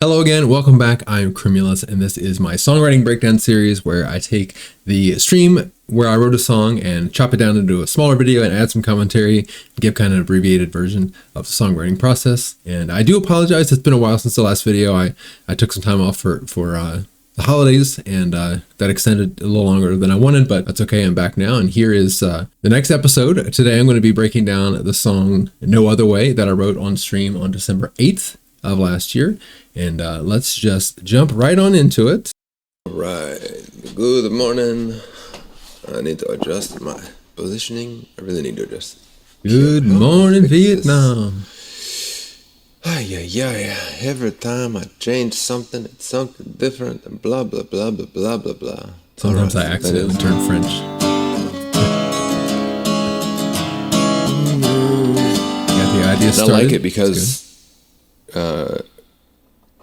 Hello again, welcome back. I'm Crimulus, and this is my songwriting breakdown series where I take the stream where I wrote a song and chop it down into a smaller video and add some commentary, give kind of an abbreviated version of the songwriting process. And I do apologize, it's been a while since the last video. I took some time off for the holidays, and that extended a little longer than I wanted, but that's okay. I'm back now, and here is the next episode. Today I'm going to be breaking down the song No Other Way that I wrote on stream on December 8th of last year, and let's just jump right on into it. All right, good morning. I need to adjust my positioning. I really need to adjust. Good morning, Vietnam. Ay. Every time I change something, it's something different, and blah blah blah blah blah blah blah. Sometimes I accidentally turn French. Got the idea started. I like it because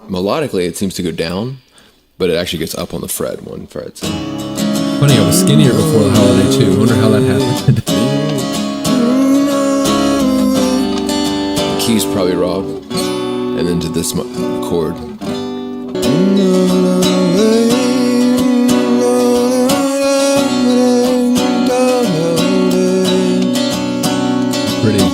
melodically it seems to go down, but it actually gets up on the fret, one fret. So. Funny, I was skinnier before the holiday too. I wonder how that happened. The key's probably raw, and then to this chord. Pretty.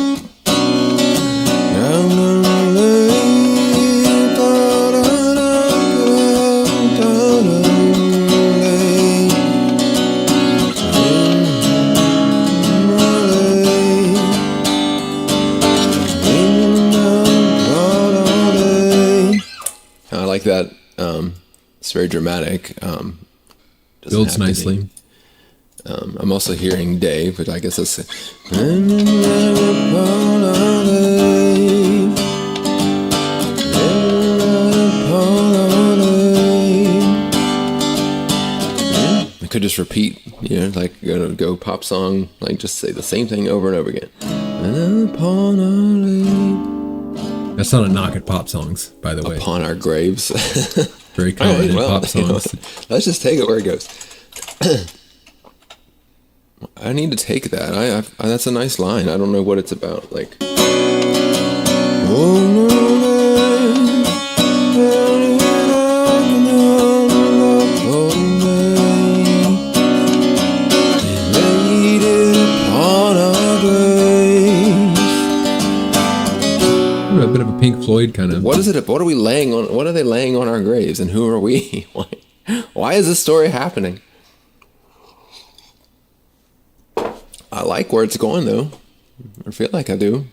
That it's very dramatic. Builds nicely. I'm also hearing day, but I guess that's I could just repeat, like go pop song, like just say the same thing over and over again. That's not a knock at pop songs, by the way. Upon our graves. Very common in pop songs. Let's just take it where it goes. I need to take that. That's a nice line. I don't know what it's about. Like. A bit of a Pink Floyd kind of. What is it? What are we laying on? What are they laying on our graves? And who are we? Why is this story happening? I like where it's going though. I feel like I do.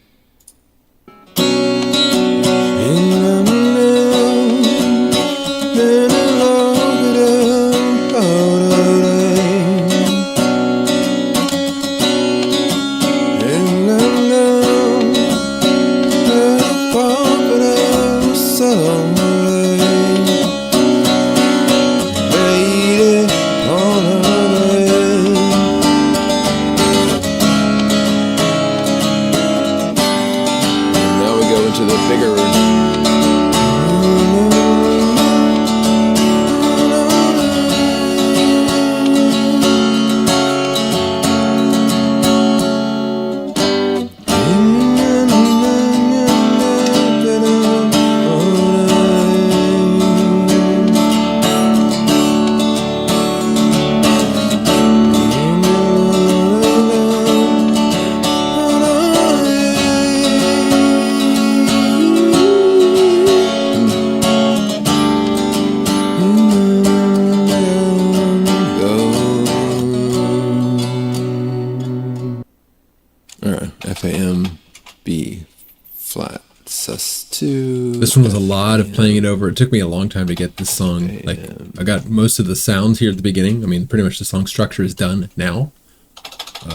F-A-M, B flat, sus2. This one was a lot of playing it over. It took me a long time to get this song. Like, I got most of the sounds here at the beginning. I mean, pretty much the song structure is done now,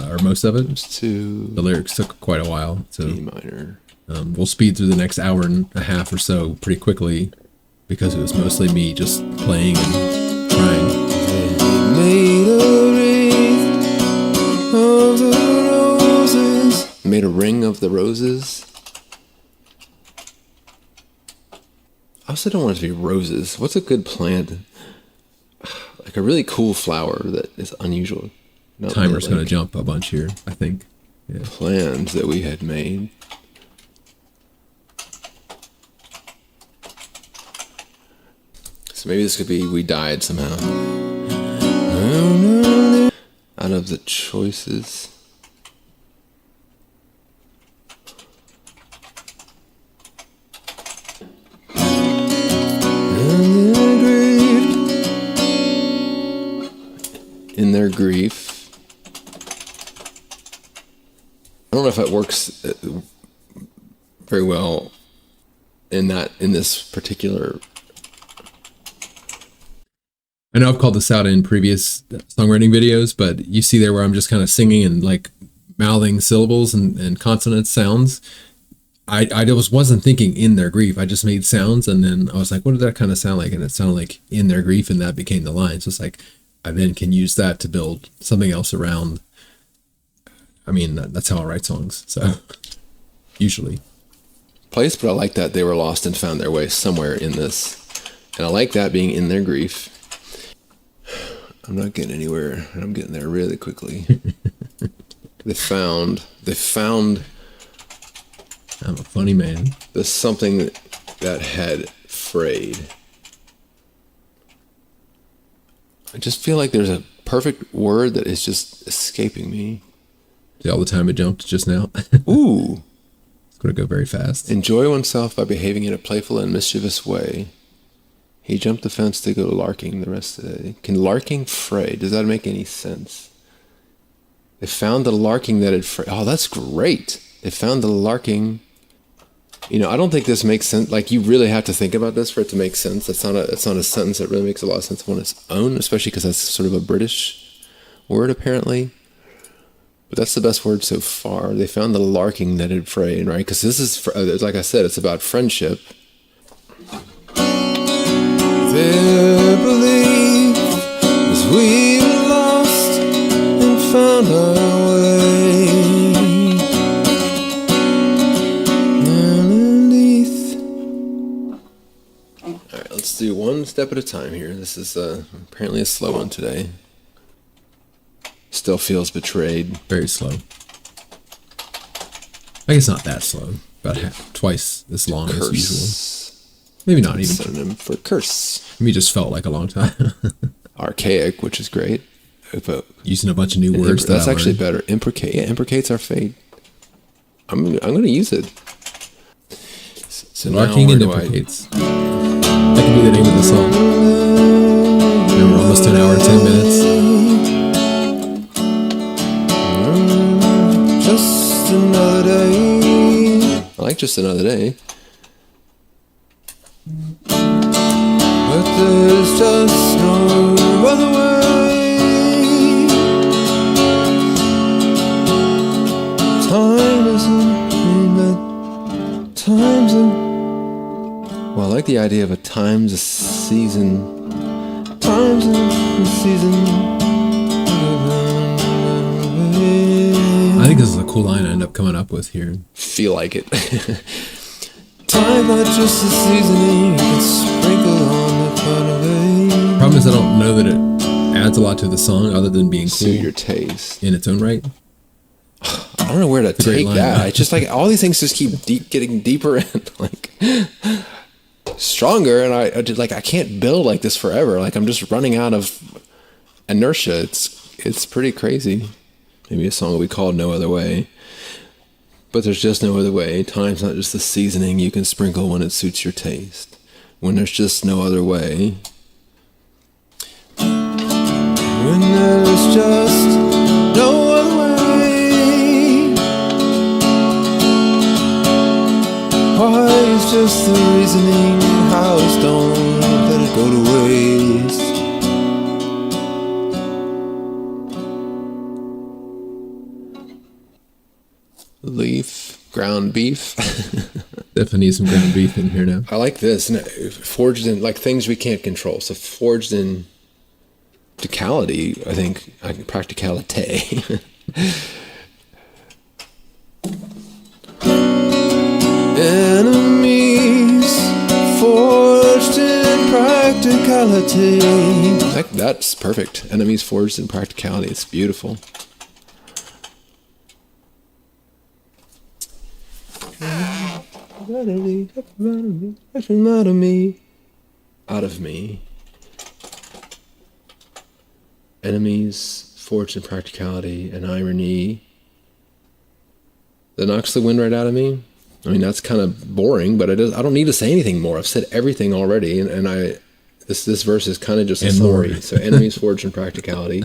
or most of it. The lyrics took quite a while. So D minor. We'll speed through the next hour and a half or so pretty quickly because it was mostly me just playing and trying. Made a ring of the roses. I also don't want it to be roses. What's a good plant? Like a really cool flower that is unusual. Timer's going to jump a bunch here, I think. Yeah. Plans that we had made. So maybe this could be We Died somehow. Out of the choices. In their grief. I don't know if it works very well in this particular. I know I've called this out in previous songwriting videos, but you see there where I'm just kind of singing and like mouthing syllables and consonant sounds. I wasn't thinking in their grief. I just made sounds, and then I was like, what did that kind of sound like? And it sounded like in their grief, and that became the line. So it's like I then can use that to build something else around. I mean, that's how I write songs. So usually. Place, but I like that they were lost and found their way somewhere in this. And I like that being in their grief. I'm not getting anywhere, and I'm getting there really quickly. They found. I'm a funny man. There's something that had frayed. I just feel like there's a perfect word that is just escaping me. See all the time it jumped just now? Ooh. It's going to go very fast. Enjoy oneself by behaving in a playful and mischievous way. He jumped the fence to go larking the rest of the day. Can larking fray? Does that make any sense? They found the larking that had frayed. Oh, that's great. They found the larking. You know, I don't think this makes sense. Like, you really have to think about this for it to make sense. It's not a sentence that really makes a lot of sense on its own, especially because that's sort of a British word, apparently. But that's the best word so far. They found the larking that had frayed, right? Because this is, like I said, it's about friendship. Their belief was we were lost and found our way underneath. All right, let's do one step at a time here. This is apparently a slow one today. Still feels betrayed. Very slow. I guess not that slow. About twice as long as usual. Maybe not even. Synonym for curse. Me just felt like a long time. Archaic, which is great. Using a bunch of new words. That's actually better. Imprecate. Yeah, imprecates our fate. I'm going to use it. So Larking and imprecates. That could be the name of the song. And we're almost to an hour and 10 minutes. Just another day. I like Just Another Day. But there's just no other way. Time isn't time's a... Well, I like the idea of a time's a season. Time's a season. I think this is a cool line I end up coming up with here. Feel like it. Time not just a seasoning, you can sprinkle on the part of it. Problem is I don't know that it adds a lot to the song other than being cool. Suit your taste. In its own right. I don't know where to take that. I just like all these things just keep getting deeper and like stronger, and I did like I can't build like this forever. Like I'm just running out of inertia. It's pretty crazy. Maybe a song will be called No Other Way. But there's just no other way. Time's not just the seasoning you can sprinkle when it suits your taste. When there's just no other way. When there's just no other way. Why is just the reasoning how it's done? Let it go to waste. Leaf, ground beef. Definitely need some ground beef in here now. I like this. Forged in, like things we can't control. So forged in practicality, I think. Practicality. Enemies forged in practicality. That's perfect. Enemies forged in practicality. It's beautiful. Out of me. enemies, fortune, practicality, and irony. That knocks the wind right out of me. I mean, that's kind of boring, but I don't need to say anything more. I've said everything already, and this verse is kind of just a summary. So enemies, fortune, practicality.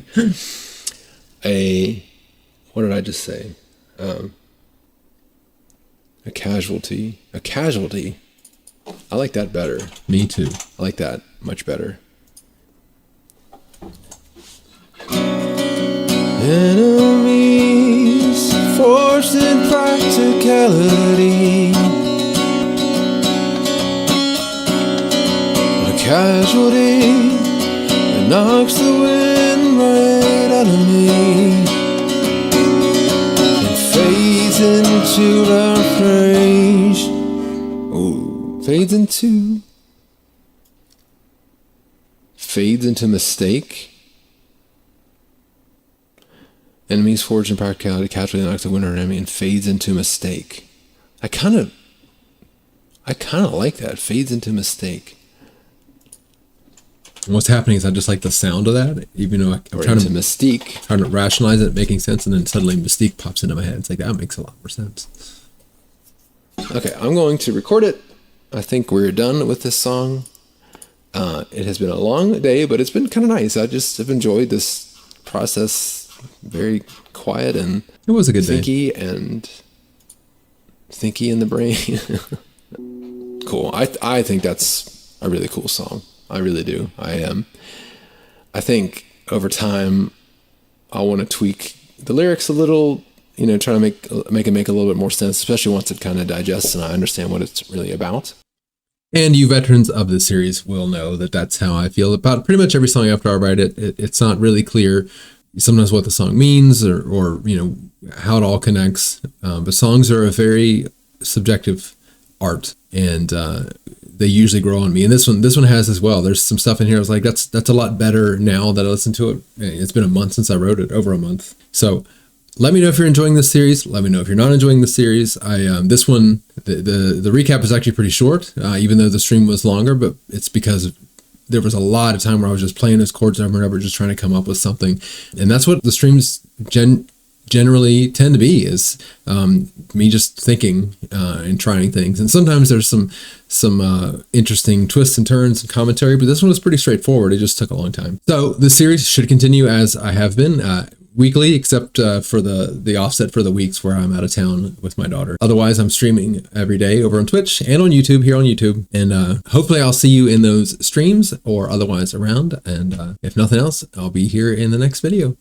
What did I just say? A casualty. A casualty. I like that better. Me too. I like that much better. Enemies, fortune, practicality. A casualty that knocks the wind right out of me and fades into our praise. Oh, fades into mistake. Enemies, fortune, practicality, casualty knocks the wind out of enemy and fades into mistake. I kind of like that. Fades into mistake. And what's happening is I just like the sound of that, even though I'm trying to mystique, trying to rationalize it, making sense, and then suddenly mystique pops into my head. It's like that makes a lot more sense. Okay, I'm going to record it. I think we're done with this song. It has been a long day, but it's been kind of nice. I just have enjoyed this process. Very quiet and it was a good thinky day. And thinky in the brain. Cool. I think that's a really cool song. I really do. I think over time I'll want to tweak the lyrics a little, try to make it make a little bit more sense, especially once it kind of digests and I understand what it's really about. And you veterans of the series will know that that's how I feel about pretty much every song after I write it. It's not really clear sometimes what the song means or how it all connects. But songs are a very subjective art, and they usually grow on me. And this one has as well. There's some stuff in here I was like, that's a lot better now that I listen to it. It's been a month since I wrote it, over a month. So let me know if you're enjoying this series. Let me know if you're not enjoying the series. This one, the recap is actually pretty short, even though the stream was longer, but it's because there was a lot of time where I was just playing those chords over and over, just trying to come up with something. And that's what the streams generally tend to be, is me just thinking and trying things. And sometimes there's some interesting twists and turns and commentary, but this one was pretty straightforward. It just took a long time. So the series should continue as I have been, weekly, except for the offset for the weeks where I'm out of town with my daughter. Otherwise, I'm streaming every day over on Twitch and on YouTube, here on YouTube. And hopefully I'll see you in those streams or otherwise around. And if nothing else, I'll be here in the next video.